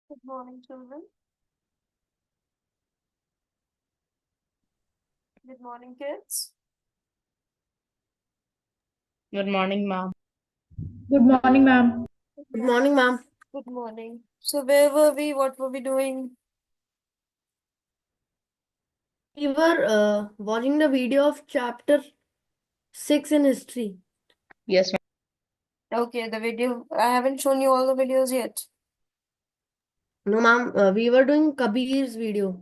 Good morning, children. Good morning, kids. Good morning, ma'am. Good morning, ma'am. Good morning, ma'am. Good morning. So, where were we? What were we doing? We were watching the video of chapter 6 in history. Yes, ma'am. Okay, the video. I haven't shown you all the videos yet. No, ma'am, we were doing Kabir's video.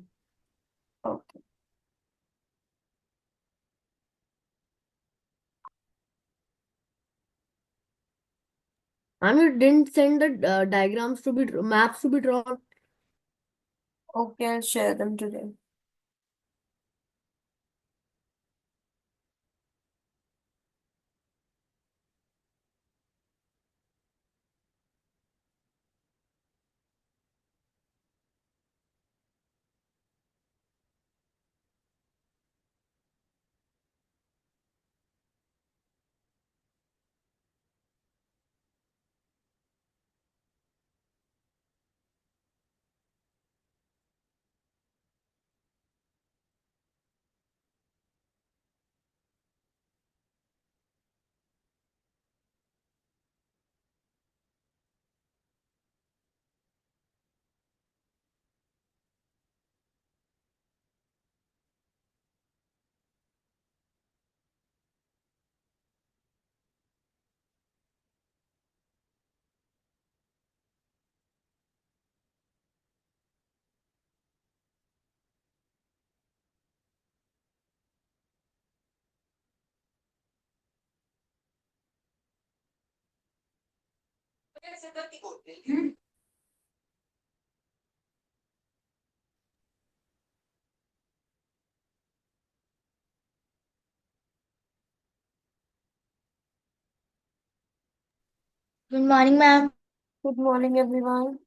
Okay. Ma'am, you didn't send the diagrams to be maps to be drawn. Okay, I'll share them today. Good morning, ma'am. Good morning, everyone.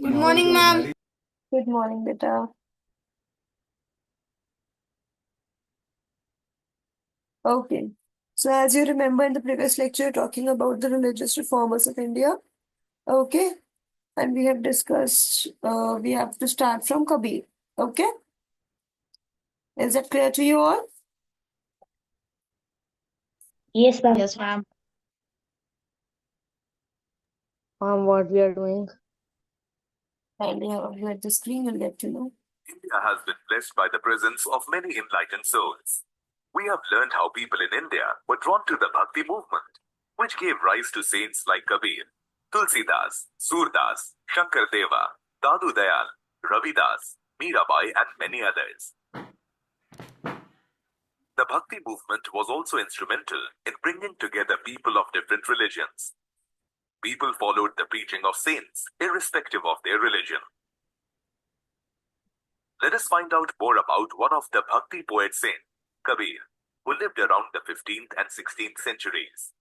Good morning, ma'am. Good morning, beta. Okay. So, as you remember in the previous lecture, talking about the religious reformers of India. Okay. And we have discussed, we have to start from Kabir. Okay. Is that clear to you all? Yes, ma'am. Yes, ma'am. Ma'am, what we are doing? Kindly have a look at the screen, you'll get to know. India has been blessed by the presence of many enlightened souls. We have learned how people in India were drawn to the Bhakti movement, which gave rise to saints like Kabir, Tulsidas, Surdas, Shankardeva, Dadu Dayal, Ravidas, Mirabai, and many others. The Bhakti movement was also instrumental in bringing together people of different religions. People followed the preaching of saints, irrespective of their religion. Let us find out more about one of the Bhakti poet saint, Kabir, who lived around the 15th and 16th centuries.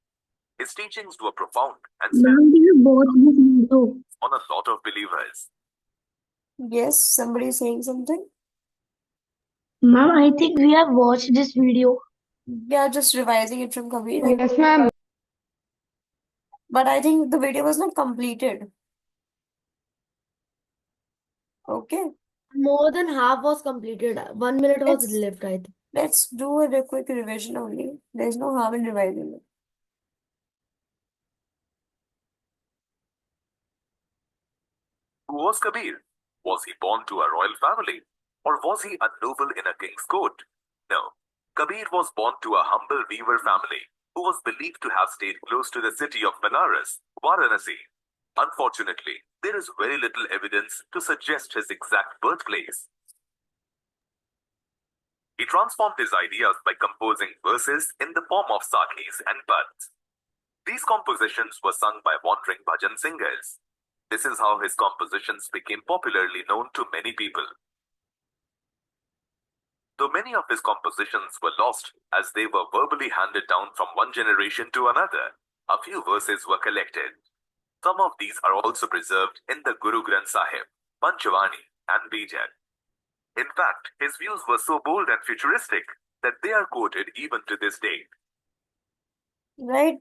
His teachings were profound and Ma'am, do you watch this video? on a lot of believers. Yes, somebody is saying something. Ma'am, I think we have watched this video. We are just revising it from Kabir. Yes, ma'am. But I think the video was not completed. Okay. More than half was completed. 1 minute was Let's left, I think. let's do a quick revision only. There's no harm in revising it. Who was Kabir? Was he born to a royal family? Or was he a noble in a king's court? No. Kabir was born to a humble weaver family who was believed to have stayed close to the city of Benares, Varanasi. Unfortunately, there is very little evidence to suggest his exact birthplace. He transformed his ideas by composing verses in the form of sakhis and pads. These compositions were sung by wandering bhajan singers. This is how his compositions became popularly known to many people. Though many of his compositions were lost as they were verbally handed down from one generation to another, a few verses were collected. Some of these are also preserved in the Guru Granth Sahib, Panchavani, and Bijak. In fact, his views were so bold and futuristic that they are quoted even to this day. Right?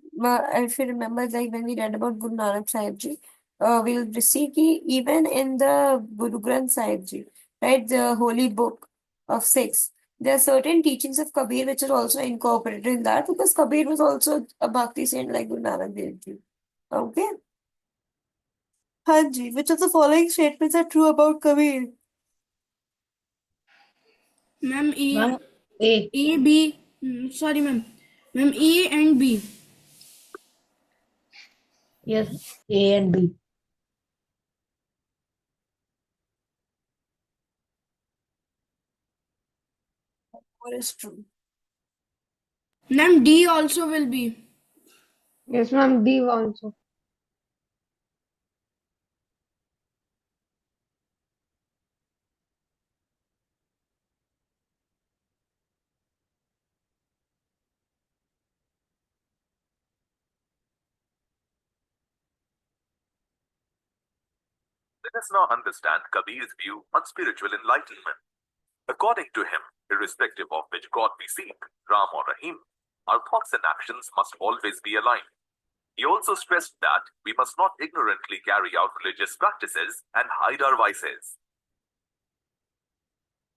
If you remember, like when we read about Guru Nanak Sahib Ji, we'll see ki even in the Guru Granth Sahib Ji, right, the holy book of six, there are certain teachings of Kabir which are also incorporated in that because Kabir was also a Bhakti saint like Guru Nanak Dev Ji. Okay? Hanji, which of the following statements are true about Kabir? Ma'am, Ma'am, A. Sorry, ma'am. Ma'am, A and B. Yes, A and B. What is true? Ma'am, D also will be. Yes, ma'am, D also. Let us now understand Kabir's view on spiritual enlightenment. According to him, irrespective of which God we seek, Ram or Rahim, our thoughts and actions must always be aligned. He also stressed that we must not ignorantly carry out religious practices and hide our vices.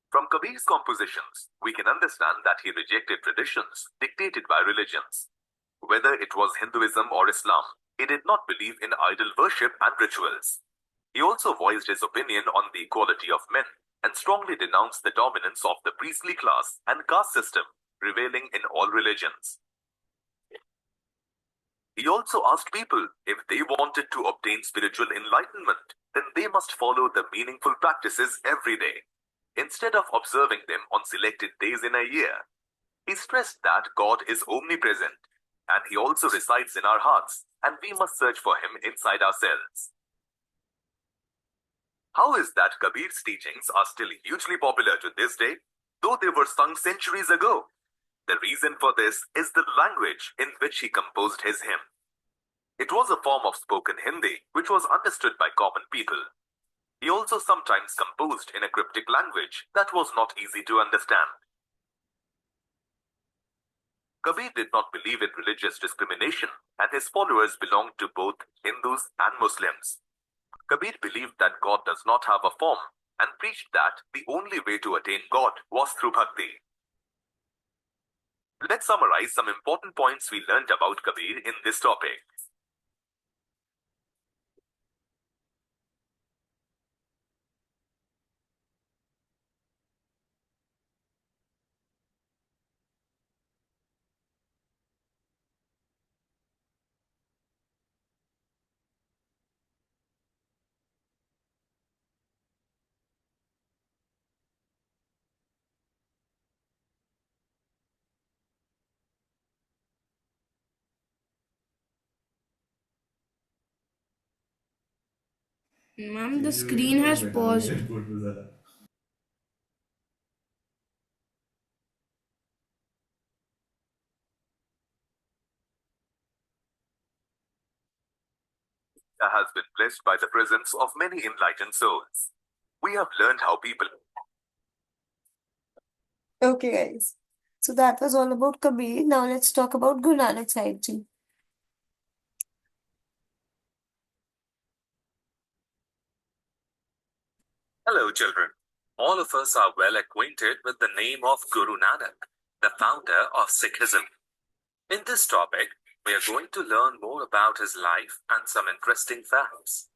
From Kabir's compositions, we can understand that he rejected traditions dictated by religions. Whether it was Hinduism or Islam, he did not believe in idol worship and rituals. He also voiced his opinion on the equality of men and strongly denounced the dominance of the priestly class and caste system prevailing in all religions. He also asked people if they wanted to obtain spiritual enlightenment, then they must follow the meaningful practices every day, instead of observing them on selected days in a year. He stressed that God is omnipresent, and he also resides in our hearts, and we must search for him inside ourselves. How is that Kabir's teachings are still hugely popular to this day, though they were sung centuries ago? The reason for this is the language in which he composed his hymn. It was a form of spoken Hindi which was understood by common people. He also sometimes composed in a cryptic language that was not easy to understand. Kabir did not believe in religious discrimination, and his followers belonged to both Hindus and Muslims. Kabir believed that God does not have a form and preached that the only way to attain God was through bhakti. Let's summarize some important points we learned about Kabir in this topic. Ma'am, the screen has paused. Has been blessed by the presence of many enlightened souls. We have learned how people. Okay, guys. So that was all about Kabir. Now let's talk about Guru Nanak Sahib Ji. Hello, children. All of us are well acquainted with the name of Guru Nanak, the founder of Sikhism. In this topic, we are going to learn more about his life and some interesting facts.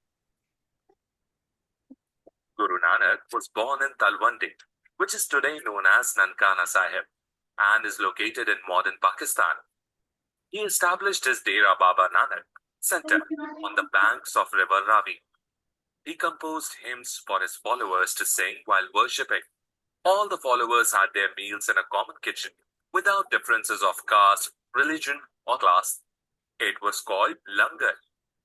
Guru Nanak was born in Talwandi, which is today known as Nankana Sahib, and is located in modern Pakistan. He established his Dera Baba Nanak center on the banks of river Ravi. He composed hymns for his followers to sing while worshipping. All the followers had their meals in a common kitchen without differences of caste, religion, or class. It was called langar,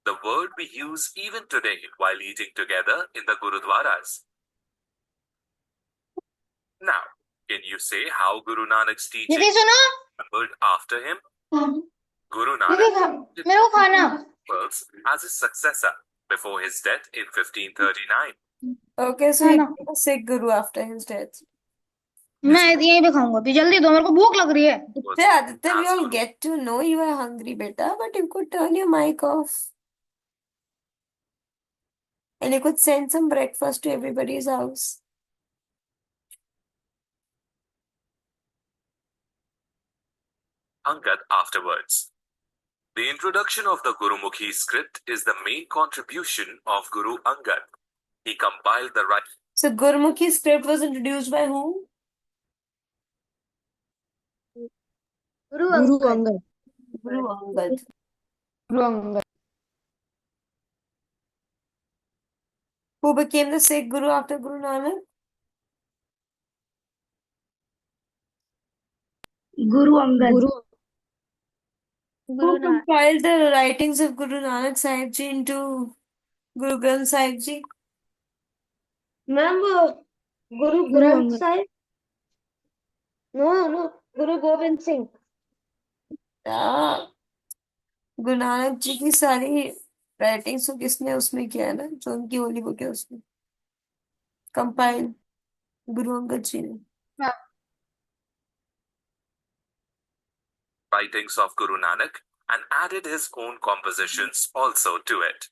the word we use even today while eating together in the gurudwaras. Now, can you say how Guru Nanak's teaching दीदी सुनो remembered after him? Guru दीदी Nanak did मेरे को खाना works as his successor before his death in 1539. Okay, so he became a Sikh guru after his death. मैं यहीं पे खाऊंगा तो जल्दी दो मेरे को भूख लग रही है Aditya, we all get to know you are hungry, beta, but you could turn your mic off. And you could send some breakfast to everybody's house. Angad afterwards. The introduction of the Gurumukhi script is the main contribution of Guru Angad. He compiled the right. So Gurmukhi script was introduced by whom? Guru Angad Guru Angad. Guru Angad Who became the Sikh guru after Guru Nanak? Guru Angad. Who compiled the writings of Guru Nanak Sahib Ji into Guru Granth Sahib Ji? Ma'am वो Guru Granth Sahib no गुरु गोविंद सिंह हाँ, गुरु नानक जी की सारी writings को किसने उसमें किया है ना, जो उनकी होली बुक है उसमें कंपाइल गुरु अंगद जी ने. Writings of Guru Nanak and added his own compositions also to it.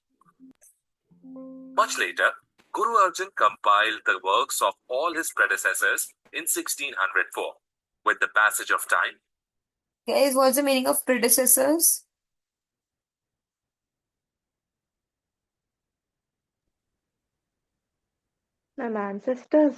Much later, Guru Arjan compiled the works of all his predecessors in 1604. With the passage of time, Guys, what's the meaning of predecessors? Ma'am ancestors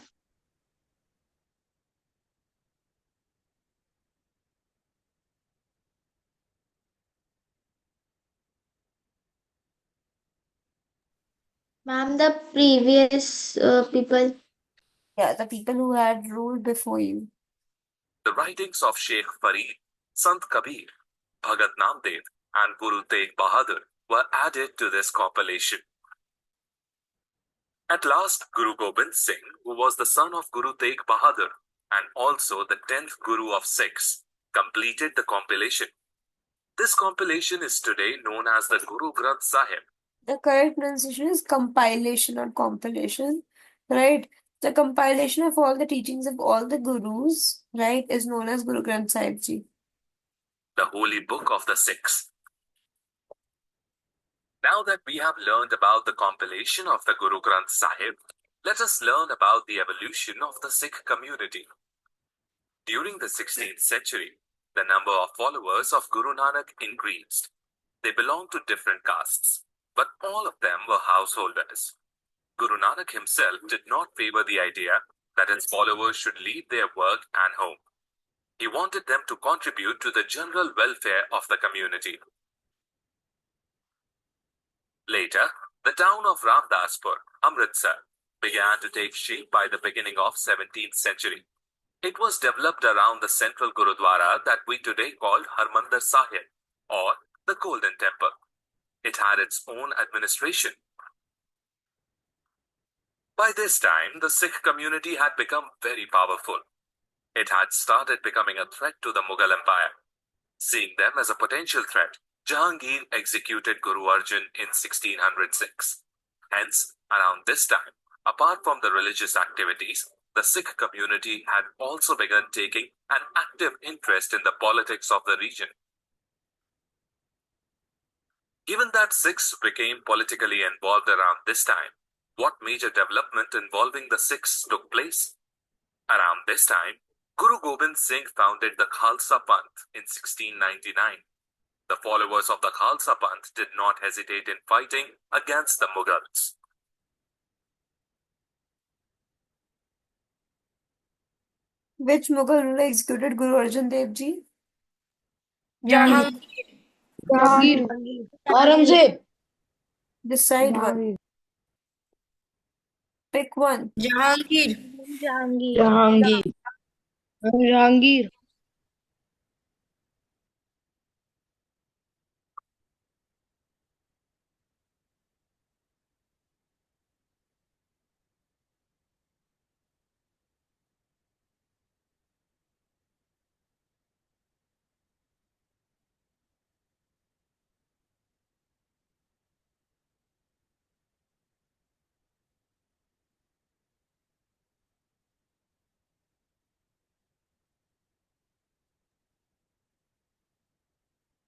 Ma'am, the previous people. Yeah, the people who had ruled before you. the writings of Sheikh Farid, Sant Kabir, Bhagat Namdev, and Guru Tegh Bahadur were added to this compilation. At last, Guru Gobind Singh, who was the son of Guru Tegh Bahadur and also the 10th Guru of Sikhs, completed the compilation. This compilation is today known as the Guru Granth Sahib. The correct pronunciation is compilation, not compilation, right? The compilation of all the teachings of all the gurus, right, is known as Guru Granth Sahib Ji. The holy book of the Sikhs. Now that we have learned about the compilation of the Guru Granth Sahib, let us learn about the evolution of the Sikh community. During the 16th century, the number of followers of Guru Nanak increased. They belonged to different castes, but all of them were householders. Guru Nanak himself did not favor the idea that his followers should leave their work and home. He wanted them to contribute to the general welfare of the community. Later, the town of Ramdaspur, Amritsar, began to take shape by the beginning of 17th century. It was developed around the central Gurudwara that we today call Harmandir Sahib, or the Golden Temple. It had its own administration. By this time, the Sikh community had become very powerful. It had started becoming a threat to the Mughal Empire. Seeing them as a potential threat, Jahangir executed Guru Arjan in 1606. Hence, around this time, apart from the religious activities, the Sikh community had also begun taking an active interest in the politics of the region. Given that Sikhs became politically involved around this time, what major development involving the Sikhs took place? Around this time, Guru Gobind Singh founded the Khalsa Panth in 1699. The followers of the Khalsa Panth did not hesitate in fighting against the Mughals. Which Mughal ruler executed Guru Arjan Dev Ji? Jahangir Jahangir Aurangzeb Decide one. Pick one. Jahangir Jahangir. Jahangir Jahangir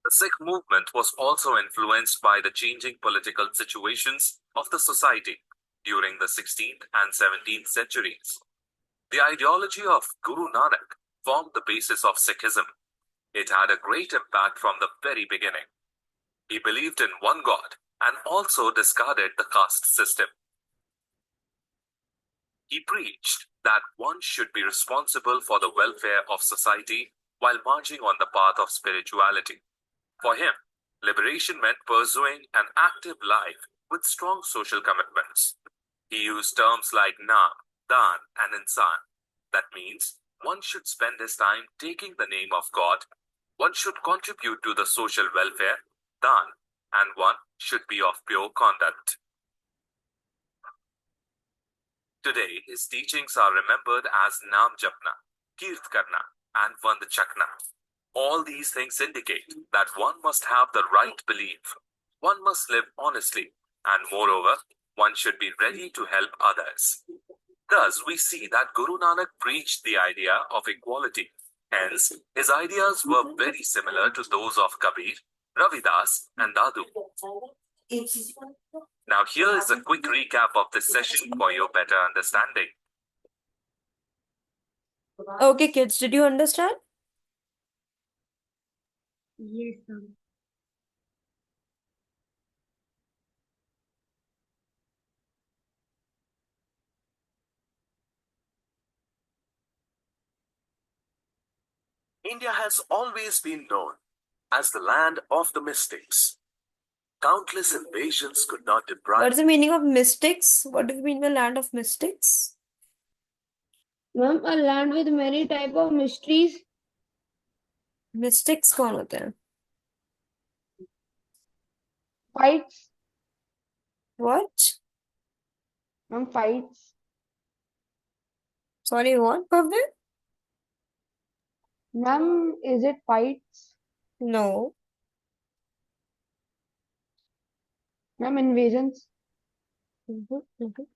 The Sikh movement was also influenced by the changing political situations of the society during the 16th and 17th centuries. The ideology of Guru Nanak formed the basis of Sikhism. It had a great impact from the very beginning. He believed in one God and also discarded the caste system. He preached that one should be responsible for the welfare of society while marching on the path of spirituality. For him, liberation meant pursuing an active life with strong social commitments. He used terms like Naam, Dan, and Insan. That means one should spend his time taking the name of God, one should contribute to the social welfare, Dan, and one should be of pure conduct. Today, his teachings are remembered as Naam Japna, Kirt Karna, and Vand Chakna. All these things indicate that one must have the right belief, one must live honestly, and moreover, one should be ready to help others. Thus, we see that Guru Nanak preached the idea of equality. Hence, his ideas were very similar to those of Kabir, Ravidas, and Dadu. Now, here is a quick recap of this session for your better understanding. Okay, kids, did you understand? Yes, ma'am. India has always been known as the land of the mystics. Countless invasions could not deprive. What is the meaning of mystics? What do you mean by land of mystics? Ma'am a land with many type of mysteries Mystics कौन होते हैं? fights What? Ma'am fights Sorry, what, Bhavya? Ma'am is it fights No. Ma'am invasions Mhm.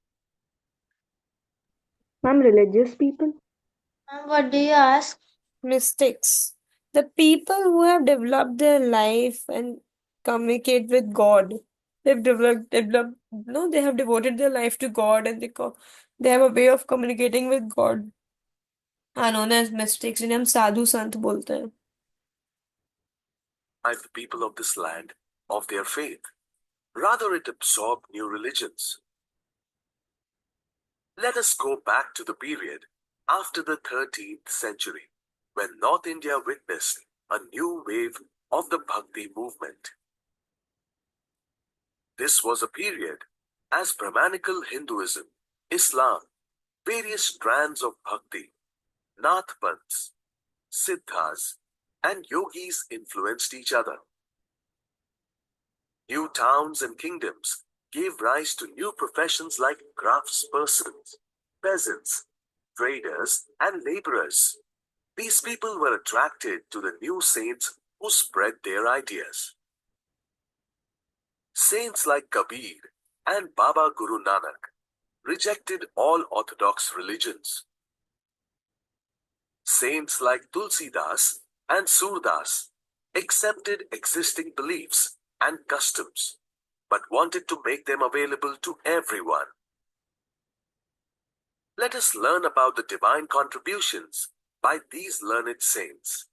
Ma'am, religious people. What do you ask? Mystics. The people who have developed their life and communicate with God. No, they have devoted their life to God and they have a way of communicating with God. Are known as mystics. जिन्हें हम साधु संत बोलते हैं. The people of this land of their faith. Rather, it absorbed new religions. Let us go back to the period after the 13th century, when North India witnessed a new wave of the Bhakti movement. This was a period as Brahmanical Hinduism, Islam, various strands of Bhakti, Nath Panths, Siddhas, and yogis influenced each other. New towns and kingdoms gave rise to new professions like craftspersons, peasants, traders, and laborers. These people were attracted to the new saints who spread their ideas. Saints like Kabir and Baba Guru Nanak rejected all orthodox religions. Saints like Tulsidas and Surdas accepted existing beliefs and customs, but wanted to make them available to everyone. Let us learn about the divine contributions by these learned saints.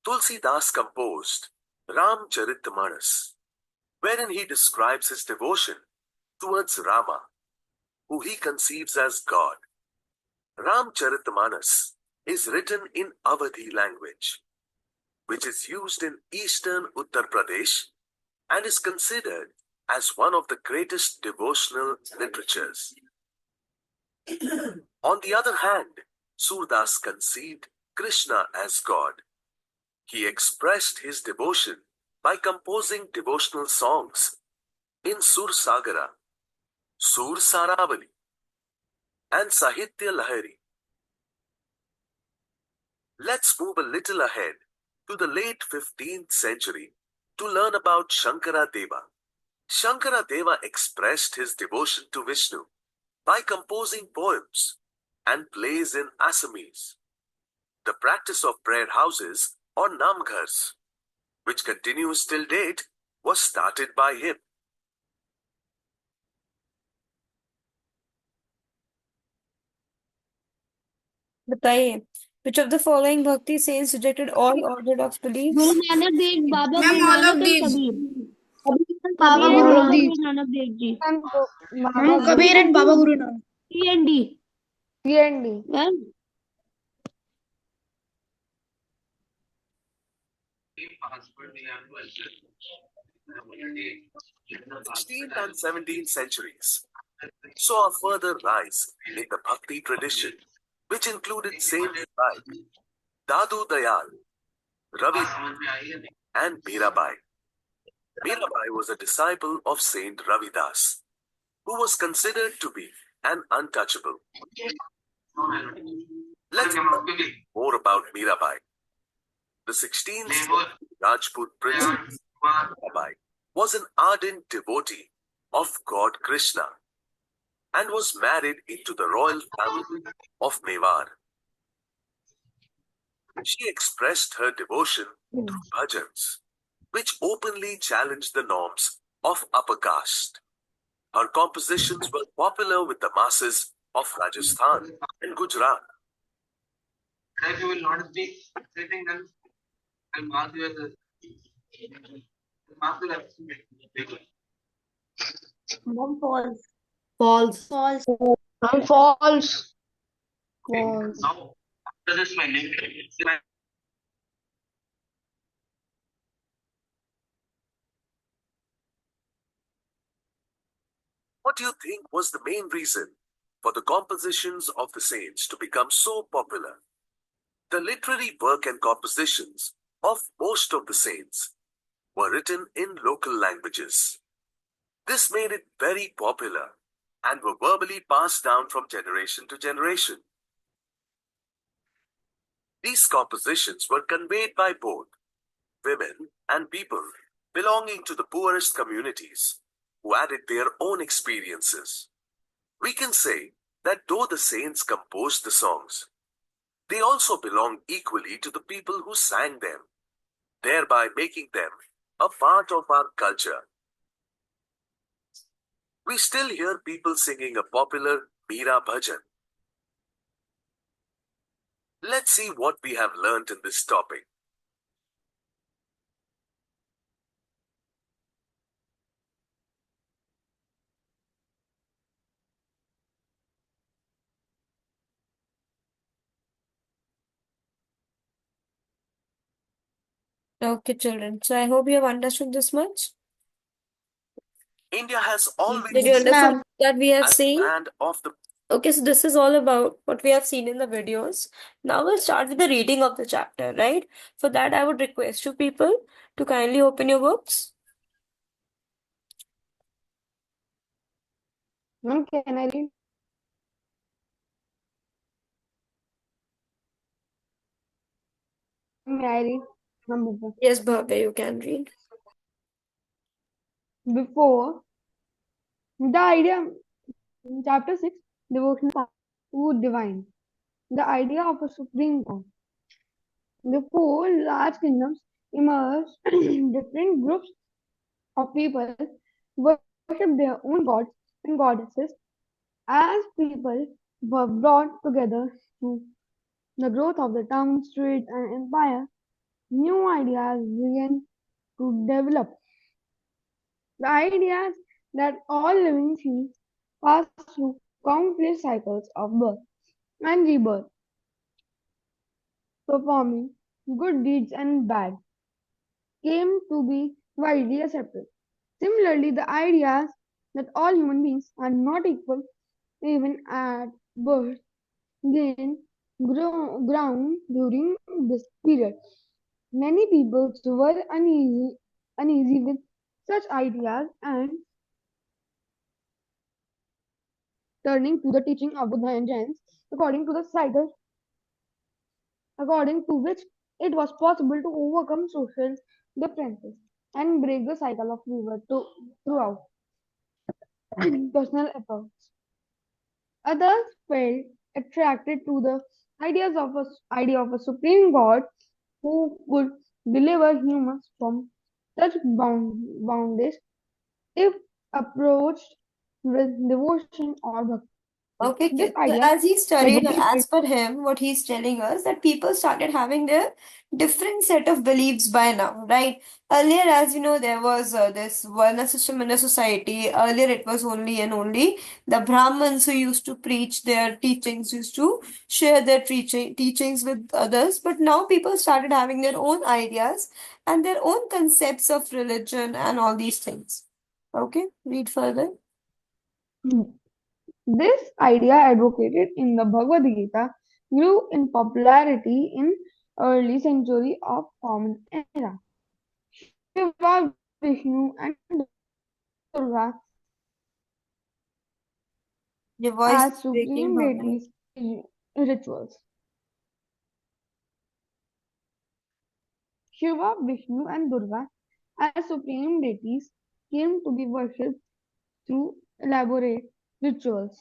Tulsidas composed Ramcharitmanas, wherein he describes his devotion towards Rama, who he conceives as God. Ramcharitmanas is written in Awadhi language. which is used in eastern Uttar Pradesh and is considered as one of the greatest devotional literatures. On the other hand, Surdas conceived Krishna as God. He expressed his devotion by composing devotional songs in Sur Sagara, Sur Saravali, and Sahitya Lahari. Let's move a little ahead to the late 15th century to learn about Shankara Deva. Shankara Deva expressed his devotion to Vishnu by composing poems and plays in Assamese. The practice of prayer houses or namghars, which continues till date, was started by him. बताइए, which of the following bhakti saints rejected all orthodox beliefs? Guru Nanak Dev, Baba Ma'am, Guru all of Nanak and these. Kabir. Baba Kabir Guru and All of Baba these. Guru Nanak Dev Ji. Ma'am, Ma'am, Baba Kabir and Baba Guru Nanak. C and D. Guru Ma'am, 16th and 17th centuries saw a further rise in the bhakti tradition, which included saints like Dadu Dayal, Ravi, and Mirabai. Mirabai was a disciple of Saint Ravidas, who was considered to be an untouchable. Let's learn more about Mirabai. The 16th century Rajput princess Mirabai was an ardent devotee of God Krishna and was married into the royal family of Mewar. She expressed her devotion through bhajans, which openly challenged the norms of upper caste. Her compositions were popular with the masses of Rajasthan and Gujarat. If you will not be sitting, then I'll mark you as a mark you as Mom, false. False. False. Ma'am, false. False. now after this my name. What do you think was the main reason for the compositions of the saints to become so popular? The literary work and compositions of most of the saints were written in local languages. This made it very popular and were verbally passed down from generation to generation. These compositions were conveyed by both women and people belonging to the poorest communities who added their own experiences. We can say that though the saints composed the songs, they also belong equally to the people who sang them, thereby making them a part of our culture. We still hear people singing a popular Meera Bhajan. Let's see what we have learnt in this topic. Okay, children. So I hope you have understood this much. India has always Did you Yes, understand ma'am. that we have as seen? land of the Okay, so this is all about what we have seen in the videos. Now we'll start with the reading of the chapter, right? For that, I would request you people to kindly open your books. ma'am, can I read? May I read? Ma'am, Yes, Bhavya, you can read. before the idea, chapter 6, devotional to divine. The idea of a supreme God. The four large kingdoms emerged, different groups of people worship their own gods and goddesses. As people were brought together through the growth of the town, street, and empire, new ideas began to develop. The ideas that all living things pass through countless cycles of birth and rebirth, performing good deeds and bad, came to be widely accepted. Similarly, the ideas that all human beings are not equal, even at birth, gained ground during this period. Many people were uneasy with such ideas and turning to the teaching of Buddha and Jains, according to the writers, according to which it was possible to overcome social differences and break the cycle of fever throughout personal efforts. Others felt attracted to the idea of a supreme God who could deliver humans from such boundaries if approached with devotion or bhakti. This Okay, idea so as he studied, advocated as per him, what he's telling us that people started having their different set of beliefs by now, right? Earlier, as you know, there was this Varna system in the society. Earlier, it was only and only the Brahmins who used to preach their teachings, used to share their teachings with others. But now people started having their own ideas and their own concepts of religion and all these things. Okay, read further. this idea advocated in the Bhagavad Gita grew in popularity in early century of Common Era. Shiva, Vishnu, and Durga Your voice as is breaking, supreme Bhavna. deities rituals. Shiva, Vishnu, and Durga as supreme deities came to be worshipped through elaborate rituals.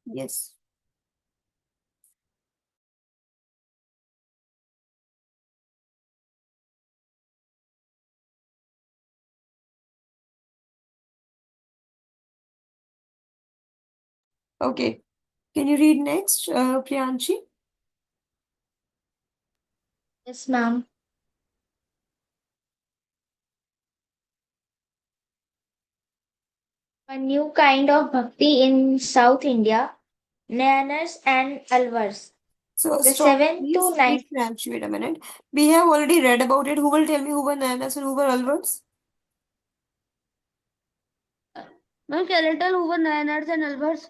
Yes. Okay. Can you read next, Priyanshi? Yes, ma'am. A new kind of bhakti in South India, Nayanas and Alvars. So The stop, 7th please. to Please, 9th. Priyanshi, wait a minute. We have already read about it. Who will tell me who were Nayanas and who were Alvards? Ma'am, can you tell who were Nayanars and Albers?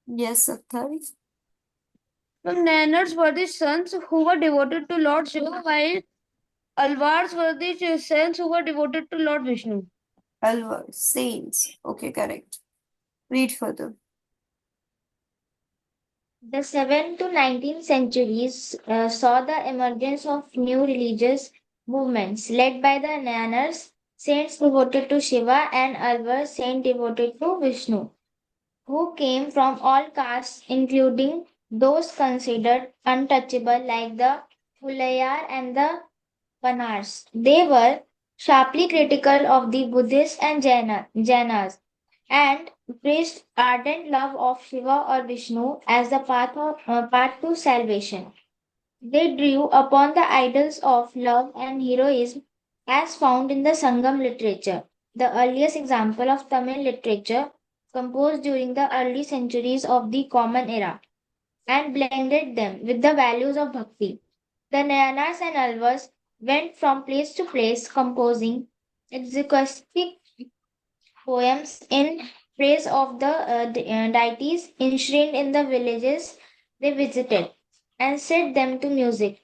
Yes, Sattar. Ma'am, Nayanars were the sons who were devoted to Lord Shiva, while Alvars were the sons who were devoted to Lord Vishnu. Alvards, saints. Okay, correct. Read further. The 7th to 19th centuries saw the emergence of new religious movements led by the Nayanas, saints devoted to Shiva, and Alvars, saints devoted to Vishnu, who came from all castes, including those considered untouchable like the Fulayar and the Panars. They were sharply critical of the Buddhists and Jainas and preached ardent love of Shiva or Vishnu as the path to salvation. They drew upon the idols of love and heroism as found in the Sangam literature, the earliest example of Tamil literature composed during the early centuries of the Common Era, and blended them with the values of bhakti. The Nayanas and Alvas went from place to place composing exquisite poems in praise of the deities enshrined in the villages they visited and set them to music.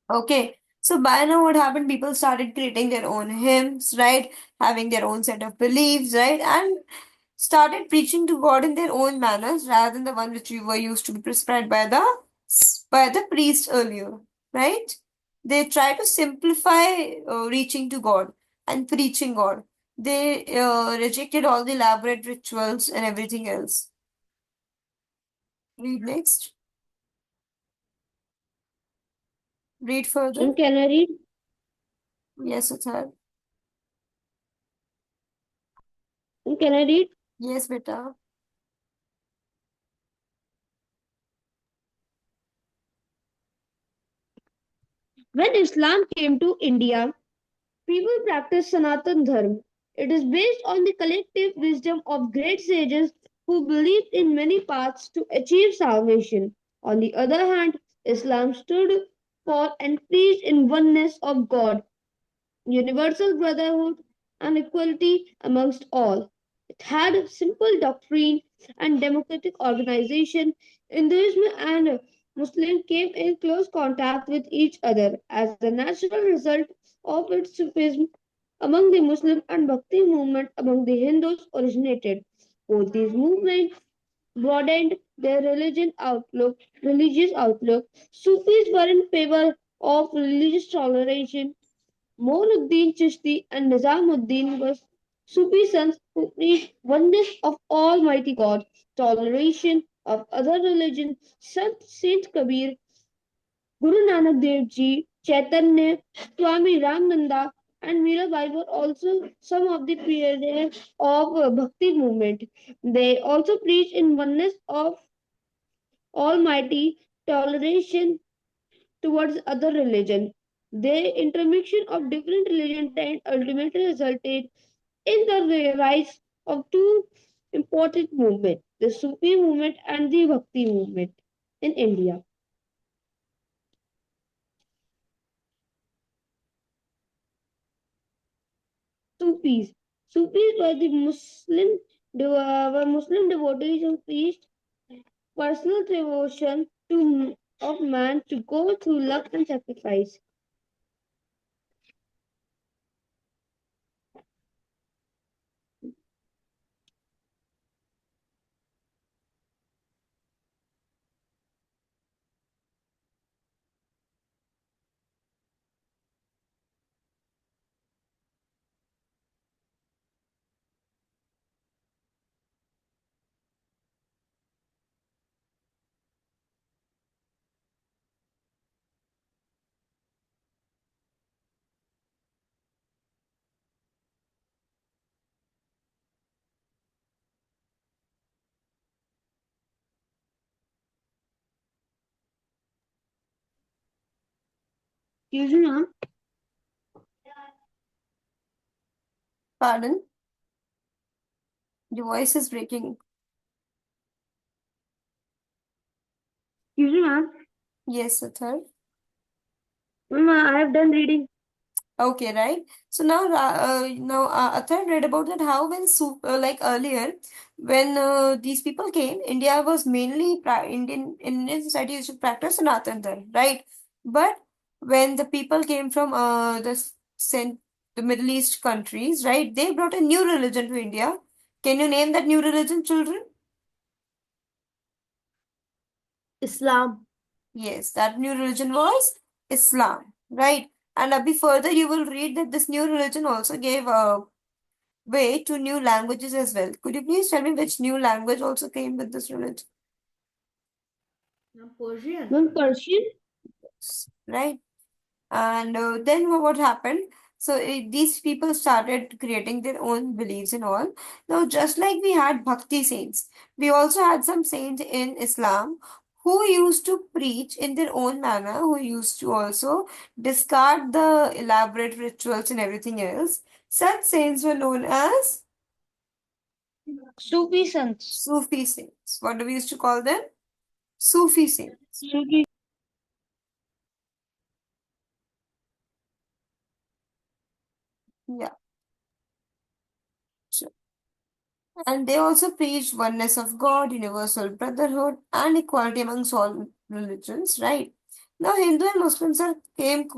Okay. So by now, what happened? People started creating their own hymns, right? Having their own set of beliefs, right? And started preaching to God in their own manners rather than the one which we were used to be prescribed by the priest earlier, right? They try to simplify reaching to God and preaching God. They rejected all the elaborate rituals and everything else. Read next. Read further. Can I read? Yes, Athar. Can I read? Yes, beta. When Islam came to India, people practiced Sanatan Dharma. It is based on the collective wisdom of great sages who believed in many paths to achieve salvation. On the other hand, Islam stood for and preached in oneness of God, universal brotherhood, and equality amongst all. It had simple doctrine and democratic organization. Hinduism and Muslim came in close contact with each other as a natural result of its Sufism among the Muslim and Bhakti movement among the Hindus originated. Both these movements broadened their religious outlook. Sufis were in favor of religious toleration. Moinuddin Chishti and Nizamuddin were Sufi sons who preached oneness of Almighty God, toleration of other religions. Saint Kabir, Guru Nanak Dev Ji, Chaitanya, Swami Ramananda, and Mirabai were also some of the pioneers of Bhakti movement. They also preached in oneness of Almighty, toleration towards other religion. The intermixture of different religions and ultimately resulted in the rise of two important movements, the Sufi movement and the Bhakti movement in India. Sufis. Sufis were the Muslim devotees who preached personal devotion of man to go through love and sacrifice. Excuse me, ma'am. Pardon? Your voice is breaking. Excuse me, ma'am. Yes, Athar. Ma'am, I have done reading. Okay, right. So now Athar read about that how like earlier when these people came, India was mainly Indian society used to practice Sanatan Dharma, right? But when the people came from the Middle East countries, right, they brought a new religion to India. Can you name that new religion, children? Islam. Yes, that new religion was Islam, right? And a bit further, you will read that this new religion also gave way to new languages as well. Could you please tell me which new language also came with this religion? Persian. Ma'am, Persian. Right? And then what happened? So these people started creating their own beliefs and all. Now, just like we had Bhakti saints, we also had some saints in Islam who used to preach in their own manner, who used to also discard the elaborate rituals and everything else. Such saints were known as Sufi sons. Sufi saints. What do we used to call them? Sufi saints. Sufi. Yeah. Sure. And they also preached oneness of God, universal brotherhood, and equality amongst all religions, right? Now, Hindu and Muslims in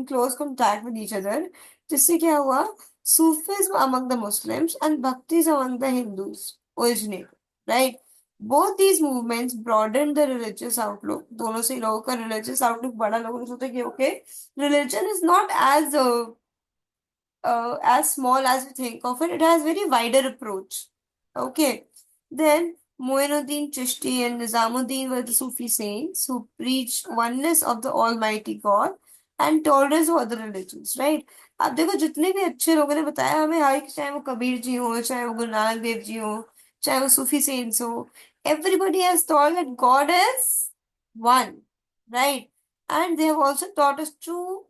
close contact with each other. जिससे क्या हुआ? Sufism among the Muslims and Bhaktis among the Hindus originated, right? Both these movements broadened the religious outlook. दोनों से लोगों का religious outlook बड़ा लोगों ने सोचा कि okay, religion is not as small as you think of it. It has very wider approach. Okay. Then Moinuddin Chishti and Nizamuddin were the Sufi saints who preached oneness of the Almighty God, and tolerance of other religions, right? आप देखो जितने भी अच्छे लोगों ने बताया हमें, हर एक, चाहे वो कबीर जी हो, चाहे वो गुरु नानक देव जी हो, चाहे वो सूफी सेंट्स हो, everybody has taught that God is one, right? And they have also taught us to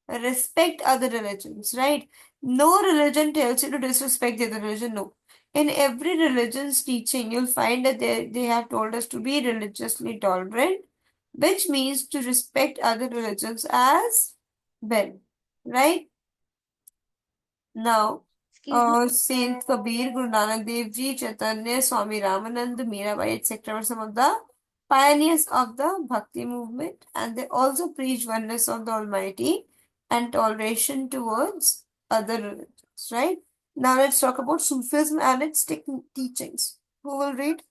respect other religions, right? No religion tells you to disrespect the other religion, no. In every religion's teaching, you'll find that they have told us to be religiously tolerant, which means to respect other religions as well, right? Now, Excuse me. Saint Kabir, Guru Nanak Dev Ji, Chaitanya, Swami Ramanand, Mirabai, etc. were some of the pioneers of the Bhakti movement, and they also preach oneness of the Almighty and toleration towards other religions, right? Now let's talk about Sufism and its teachings. Who will read?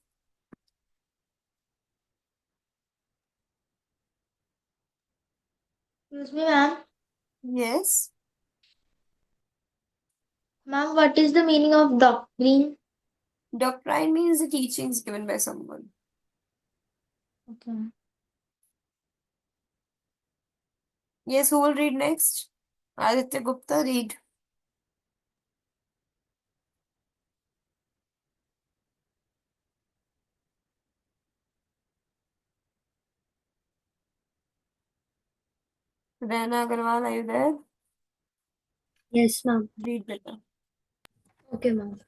Excuse me, ma'am. Yes. Ma'am, what is the meaning of doctrine? Doctrine means the teachings given by someone. Okay. Yes, who will read next? Aditya Gupta, read. Rana Agarwal, are you there? Yes, ma'am. Read better. Okay, ma'am.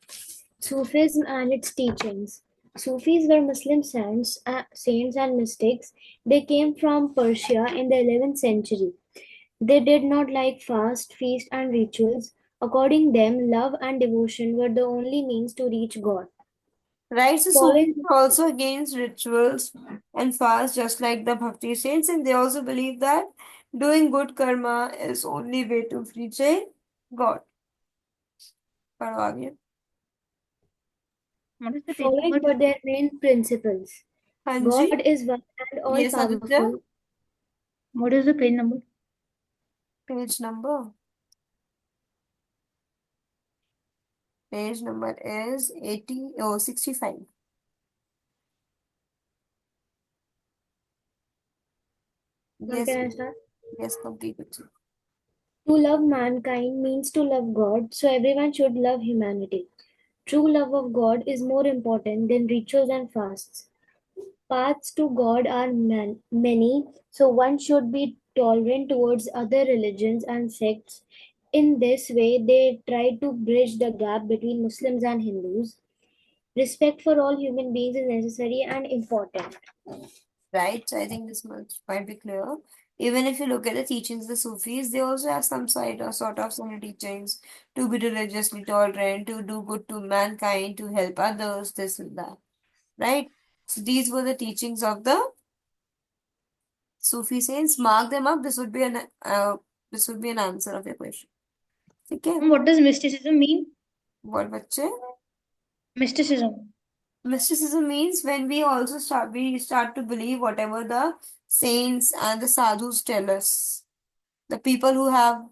Sufism and its teachings. Sufis were Muslim saints and mystics. They came from Persia in the 11th century. They did not like fast, feast, and rituals. According them, love and devotion were the only means to reach God. Right, so Following Sufis are also against rituals and fast, just like the Bhakti saints, and they also believe that doing good karma is only way to reach a God. पढ़ो आगे. What is the page Following number? were their main principles. हाँ God ji. is one and all Yes, Aditya. powerful. What is the page number? Page number. Page number is 65. Now Yes, can I start? yes, complete it. To love mankind means to love God, so everyone should love humanity. True love of God is more important than rituals and fasts. Paths to God are many, so one should be tolerant towards other religions and sects. In this way, they try to bridge the gap between Muslims and Hindus. Respect for all human beings is necessary and important. Right? So I think this much might be clear. Even if you look at the teachings of the Sufis, they also have some sort of some teachings to be religiously tolerant, to do good to mankind, to help others, this and that. Right? So these were the teachings of the Sufi saints. Mark them up. This would be an answer of your question. Okay. What does mysticism mean? What बच्चे? Mysticism. Mysticism means when we start to believe whatever the saints and the sadhus tell us. The people who have